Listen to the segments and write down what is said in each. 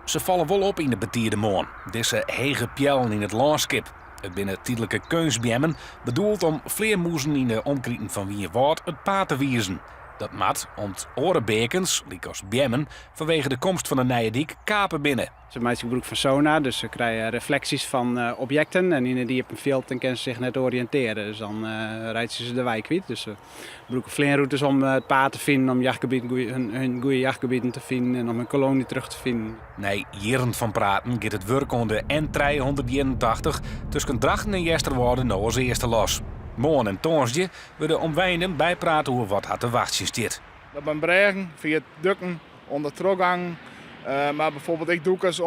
Ze vallen wel op in de betierde maan. Deze hege pjellen in het landschap. Het binnen tijdelijke keusbjemmen bedoeld om vleermoezen in de omkrieten van Wierwoord het paard te wiezen. Dat mat om orenbekens, liek als bjemmen, vanwege de komst van de Nijendiek kapen binnen. Ze maken gebruik van sonar, dus ze krijgen reflecties van objecten. En in die op een veld dan kunnen ze zich net oriënteren. Dus dan rijden ze de wijk kwijt. Dus ze gebruiken vleenroutes om het paard te vinden, om hun goede jachtgebieden te vinden en om hun kolonie terug te vinden. Nee, jaren van praten gaat het werk onder de N381 tussen Drachten en Jesterwoude nou als eerste los. Morgen en Tonsje worden omwijnen bijpraten over wat had te wachten zit. Dat ben bregen, via het dukken, onder toegang. Maar bijvoorbeeld ik doe het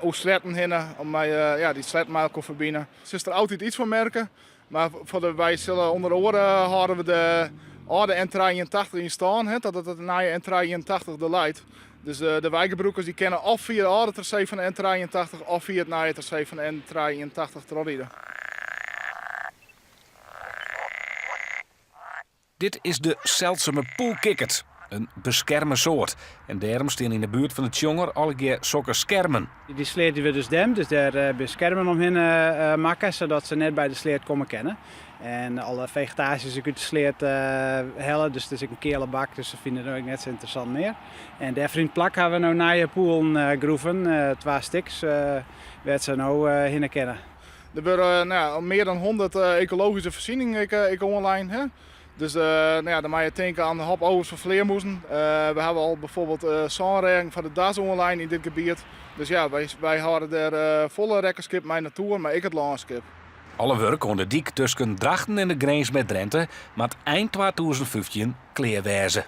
om sletten heen, om mij die slet maar kon verbinden. Ze is er altijd iets van merken, maar wij zullen onder de oren houden we de oude N381 in staan, dat het nieuwe N381 de leidt. Dus de wijkgebruikers die kennen of via de oude tracé van de N381 of via het nieuwe tracé van de N381 te rijden. Dit is de zeldzame poelkikkert, een beschermen soort. En daarom staan in de buurt van het jonger al keer sokken schermen. Die sleet die we dus dem, dus daar beschermen omheen maken, zodat ze net bij de sleet komen kennen. En alle vegetatie is uit de sleet hellen, dus het is een keele bak, dus ze vinden het ook net zo interessant meer. En daar vriend plak hebben we nou naar je poelen groeven, 2 stuks, werd ze nou heen kennen. Er worden meer dan 100 ecologische voorzieningen online. Hè? Dus dan mag je denken aan de hopovers van vleermoezen. We hebben al bijvoorbeeld zonregen van de DAS online in dit gebied. Dus ja, wij houden er volle rekkerskip met natuur, maar ik het landschap. Alle werk onder de diek tussen Drachten en de grens met Drenthe, maar eind 2015 kleerwijzen.